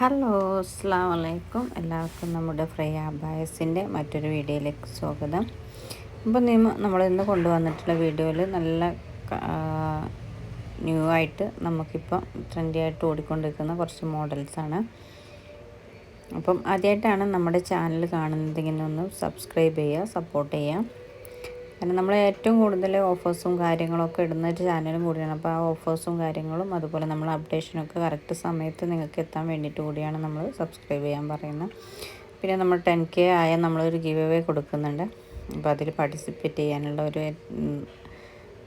Hello, അസ്സലാമു അലൈക്കും. എല്ലാവർക്കും നമ്മുടെ ഫ്രൈ അബായസിൻ്റെ മറ്റൊരു വീഡിയോയിലേക്ക് സ്വാഗതം. അപ്പോൾ നമ്മളിന്ന് കൊണ്ടുവന്നിട്ടുള്ള വീഡിയോയിൽ നല്ല ന്യൂ ആയിട്ട് നമുക്കിപ്പം ട്രെൻഡി ആയിട്ട് ഓടിക്കൊണ്ടിരിക്കുന്ന കുറച്ച് മോഡൽസാണ്. അപ്പം ആദ്യമായിട്ടാണ് നമ്മുടെ ചാനൽ കാണുന്നതെങ്കിൽ ഒന്ന് സബ്സ്ക്രൈബ് ചെയ്യുക, സപ്പോർട്ട് ചെയ്യുക. കാരണം നമ്മൾ ഏറ്റവും കൂടുതൽ ഓഫേഴ്സും കാര്യങ്ങളൊക്കെ ഇടുന്ന ഒരു ചാനലും കൂടിയാണ്. അപ്പോൾ ആ ഓഫേഴ്സും കാര്യങ്ങളും അതുപോലെ നമ്മൾ അപ്ഡേഷനൊക്കെ കറക്റ്റ് സമയത്ത് നിങ്ങൾക്ക് എത്താൻ വേണ്ടിയിട്ട് കൂടിയാണ് നമ്മൾ സബ്സ്ക്രൈബ് ചെയ്യാൻ പറയുന്നത്. പിന്നെ നമ്മൾ 10K ആയ നമ്മളൊരു ഗിവ് അവേ കൊടുക്കുന്നുണ്ട്. അപ്പോൾ അതിൽ പാർട്ടിസിപ്പേറ്റ് ചെയ്യാനുള്ള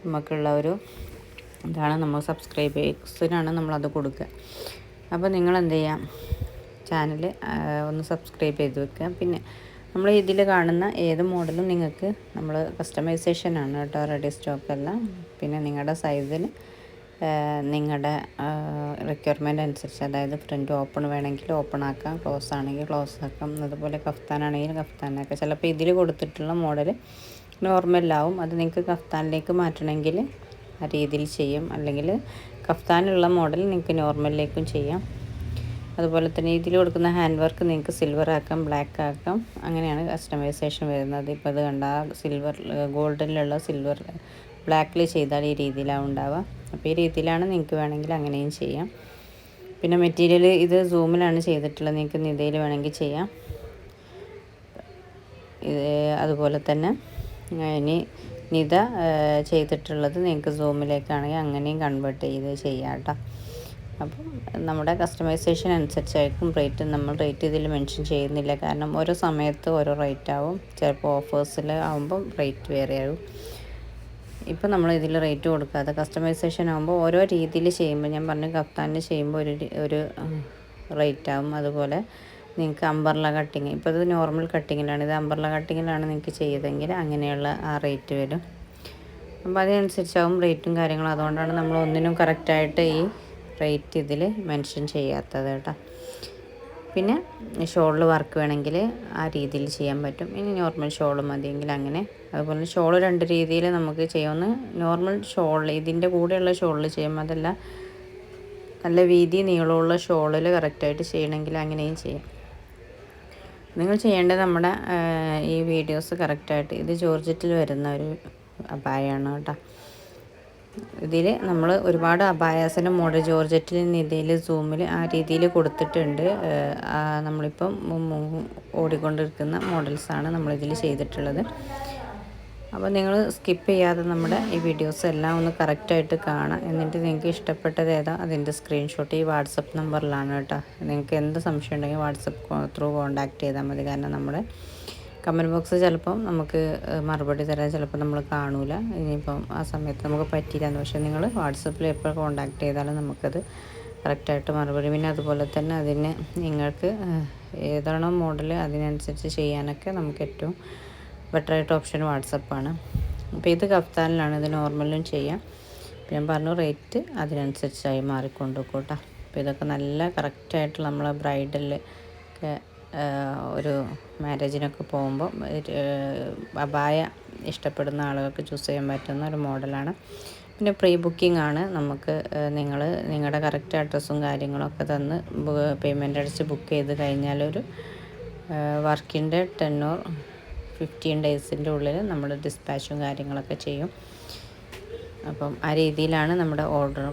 നമുക്കുള്ള ഒരു ഇതാണ്, നമ്മൾ സബ്സ്ക്രൈബേഴ്സിനാണ് നമ്മളത് കൊടുക്കുക. അപ്പോൾ നിങ്ങൾ എന്ത് ചെയ്യാം, ചാനൽ ഒന്ന് സബ്സ്ക്രൈബ് ചെയ്ത് വെക്കുക. പിന്നെ നമ്മൾ ഇതിൽ കാണുന്ന ഏത് മോഡലും നിങ്ങൾക്ക് നമ്മൾ കസ്റ്റമൈസേഷനാണ് കേട്ടോ, റെഡി സ്റ്റോക്കല്ല. പിന്നെ നിങ്ങളുടെ സൈസിന് നിങ്ങളുടെ റിക്വയർമെൻറ്റ് അനുസരിച്ച്, അതായത് ഫ്രണ്ട് ഓപ്പൺ വേണമെങ്കിൽ ഓപ്പൺ ആക്കാം, ക്ലോസ് ആണെങ്കിൽ ക്ലോസ് ആക്കാം, അതുപോലെ കഫ്താനാണെങ്കിൽ കഫ്താനാക്കാം. ചിലപ്പോൾ ഇതിൽ കൊടുത്തിട്ടുള്ള മോഡൽ നോർമലാവും, അത് നിങ്ങൾക്ക് കഫ്താനിലേക്ക് മാറ്റണമെങ്കിൽ ആ രീതിയിൽ ചെയ്യും. അല്ലെങ്കിൽ കഫ്താനുള്ള മോഡൽ നിങ്ങൾക്ക് നോർമലിലേക്കും ചെയ്യാം. അതുപോലെ തന്നെ ഇതിൽ കൊടുക്കുന്ന ഹാൻഡ് വർക്ക് നിങ്ങൾക്ക് സിൽവർ ആക്കാം, ബ്ലാക്ക് ആക്കാം, അങ്ങനെയാണ് കസ്റ്റമൈസേഷൻ വരുന്നത്. ഇപ്പോൾ ഇത് കണ്ട സിൽവർ ഗോൾഡിലുള്ള സിൽവർ ബ്ലാക്കിൽ ചെയ്താൽ ഈ രീതിയിലാണ് ഉണ്ടാവുക. അപ്പോൾ ഈ രീതിയിലാണ് നിങ്ങൾക്ക് വേണമെങ്കിൽ അങ്ങനെയും ചെയ്യാം. പിന്നെ മെറ്റീരിയൽ ഇത് സൂമിലാണ് ചെയ്തിട്ടുള്ളത്, നിങ്ങൾക്ക് നിതയിൽ വേണമെങ്കിൽ ചെയ്യാം. അതുപോലെ തന്നെ ഇനി നിത ചെയ്തിട്ടുള്ളത് നിങ്ങൾക്ക് സൂമിലേക്കാണെങ്കിൽ അങ്ങനെയും കൺവേർട്ട് ചെയ്ത് ചെയ്യാം കേട്ടോ. അപ്പം നമ്മുടെ കസ്റ്റമൈസേഷൻ അനുസരിച്ചായിരിക്കും റേറ്റ്. നമ്മൾ റേറ്റ് ഇതിൽ മെൻഷൻ ചെയ്യുന്നില്ല, കാരണം ഓരോ സമയത്ത് ഓരോ റേറ്റ് ആവും. ചിലപ്പോൾ ഓഫേഴ്സിൽ ആകുമ്പം റേറ്റ് വേറെ ആവും. ഇപ്പം നമ്മൾ ഇതിൽ റേറ്റ് കൊടുക്കാതെ കസ്റ്റമൈസേഷൻ ആകുമ്പോൾ ഓരോ രീതിയിൽ ചെയ്യുമ്പോൾ, ഞാൻ പറഞ്ഞു കഫ്താനിൽ ചെയ്യുമ്പോൾ ഒരു റേറ്റ് ആവും. അതുപോലെ നിങ്ങൾക്ക് അമ്പർല കട്ടിങ്, ഇപ്പോൾ ഇത് നോർമൽ കട്ടിങ്ങിലാണ്, ഇത് അമ്പർല കട്ടിങ്ങിലാണ് നിങ്ങൾക്ക് ചെയ്തെങ്കിൽ അങ്ങനെയുള്ള ആ റേറ്റ് വരും. അപ്പോൾ അതിനനുസരിച്ചാവും റേറ്റും കാര്യങ്ങളും. അതുകൊണ്ടാണ് നമ്മൾ ഒന്നിനും കറക്റ്റായിട്ട് ഈ റേറ്റ് ഇതിൽ മെൻഷൻ ചെയ്യാത്തത് കേട്ടോ. പിന്നെ ഷോളിൽ വർക്ക് വേണമെങ്കിൽ ആ രീതിയിൽ ചെയ്യാൻ പറ്റും. ഇനി നോർമൽ ഷോൾ മതിയെങ്കിൽ അങ്ങനെ. അതുപോലെ ഷോൾ രണ്ട് രീതിയിൽ നമുക്ക് ചെയ്യാവുന്ന, നോർമൽ ഷോൾ ഇതിൻ്റെ കൂടെയുള്ള ഷോളിൽ ചെയ്യുമ്പോൾ, അതല്ല നല്ല വീതി നീളമുള്ള ഷോളിൽ കറക്റ്റായിട്ട് ചെയ്യണമെങ്കിൽ അങ്ങനെയും ചെയ്യാം. നിങ്ങൾ ചെയ്യേണ്ടത് നമ്മുടെ ഈ വീഡിയോസ് കറക്റ്റായിട്ട്, ഇത് ജോർജറ്റിൽ വരുന്ന ഒരു അബായാണ് കേട്ടോ. ഇതിൽ നമ്മൾ ഒരുപാട് അബായാസിൻ്റെ മോഡൽ ജോർജറ്റിൽ നിതയിൽ സൂമിൽ ആ രീതിയിൽ കൊടുത്തിട്ടുണ്ട്. നമ്മളിപ്പം ഓടിക്കൊണ്ടിരിക്കുന്ന മോഡൽസാണ് നമ്മളിതിൽ ചെയ്തിട്ടുള്ളത്. അപ്പോൾ നിങ്ങൾ സ്കിപ്പ് ചെയ്യാതെ നമ്മുടെ ഈ വീഡിയോസ് എല്ലാം ഒന്ന് കറക്റ്റായിട്ട് കാണാം. എന്നിട്ട് നിങ്ങൾക്ക് ഇഷ്ടപ്പെട്ടത് ഏതാ അതിൻ്റെ സ്ക്രീൻഷോട്ട് ഈ വാട്സപ്പ് നമ്പറിലാണ് കേട്ടോ. നിങ്ങൾക്ക് എന്ത് സംശയം ഉണ്ടെങ്കിൽ വാട്സപ്പ് ത്രൂ കോൺടാക്റ്റ് ചെയ്താൽ മതി. കാരണം നമ്മുടെ കമൻറ്റ് ബോക്സ് ചിലപ്പം നമുക്ക് മറുപടി തരാൻ ചിലപ്പോൾ നമ്മൾ കാണൂല. ഇനിയിപ്പം ആ സമയത്ത് നമുക്ക് പറ്റിയില്ലാന്ന്, പക്ഷേ നിങ്ങൾ വാട്സപ്പിൽ എപ്പോൾ കോൺടാക്റ്റ് ചെയ്താലും നമുക്കത് കറക്റ്റായിട്ട് മറുപടി. പിന്നെ അതുപോലെ തന്നെ അതിന് നിങ്ങൾക്ക് ഏതാണോ മോഡൽ അതിനനുസരിച്ച് ചെയ്യാനൊക്കെ നമുക്ക് ഏറ്റവും ബെറ്ററായിട്ട് ഓപ്ഷൻ വാട്സപ്പാണ്. അപ്പോൾ ഇത് കഫ്താനിലാണ്, ഇത് നോർമലും ചെയ്യാം. ഞാൻ പറഞ്ഞു റേറ്റ് അതിനനുസരിച്ചായി മാറിക്കൊണ്ട് കേട്ടോ. അപ്പോൾ ഇതൊക്കെ നല്ല കറക്റ്റായിട്ട് നമ്മൾ ബ്രൈഡലൊക്കെ ഒരു മാരേജിനൊക്കെ പോകുമ്പോൾ അബായ ഇഷ്ടപ്പെടുന്ന ആളുകൾക്ക് ചൂസ് ചെയ്യാൻ പറ്റുന്ന ഒരു മോഡലാണ്. പിന്നെ പ്രീ ബുക്കിംഗ് ആണ്. നമുക്ക് നിങ്ങളുടെ കറക്റ്റ് അഡ്രസ്സും കാര്യങ്ങളൊക്കെ തന്ന് പേയ്മെൻ്റ് അടിച്ച് ബുക്ക് ചെയ്ത് കഴിഞ്ഞാലൊരു വർക്കിൻ്റെ 10 or 15 ഡേയ്സിൻ്റെ ഉള്ളിൽ നമ്മൾ ഡിസ്പാച്ചും കാര്യങ്ങളൊക്കെ ചെയ്യും. അപ്പം ആ രീതിയിലാണ് നമ്മുടെ ഓർഡർ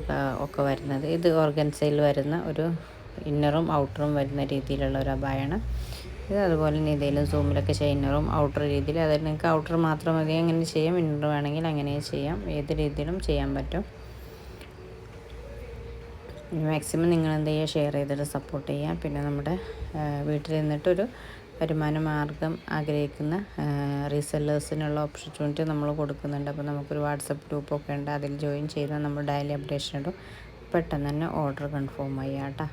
ഒക്കെ വരുന്നത്. ഇത് ഓർഗൻസയിൽ വരുന്ന ഒരു ഇന്നറും ഔട്ടറും വരുന്ന രീതിയിലുള്ള ഒരു അബായാണ് ഇത്. അതുപോലെ നിതയിലും സൂമിലൊക്കെ ചെയ്യാം ഇന്നറും ഔട്ടർ രീതിയിൽ. അതായത് നിങ്ങൾക്ക് ഔട്ടർ മാത്രം മതി അങ്ങനെ ചെയ്യാം, ഇന്നർ വേണമെങ്കിൽ അങ്ങനെ ചെയ്യാം. ഏത് രീതിയിലും ചെയ്യാൻ പറ്റും. മാക്സിമം നിങ്ങൾ എന്ത് ചെയ്യുക, ഷെയർ ചെയ്തിട്ട് സപ്പോർട്ട് ചെയ്യാം. പിന്നെ നമ്മുടെ വീട്ടിൽ നിന്നിട്ടൊരു വരുമാന മാർഗം ആഗ്രഹിക്കുന്ന റീസെല്ലേഴ്സിനുള്ള ഓപ്പർച്യൂണിറ്റി നമ്മൾ കൊടുക്കുന്നുണ്ട്. അപ്പോൾ നമുക്കൊരു വാട്സപ്പ് ഗ്രൂപ്പൊക്കെ ഉണ്ട്, അതിൽ ജോയിൻ ചെയ്താൽ നമ്മൾ ഡെയിലി അപ്ഡേഷൻ ഇടും. പെട്ടെന്ന് തന്നെ ഓർഡർ കൺഫേം ചെയ്യാം കേട്ടോ.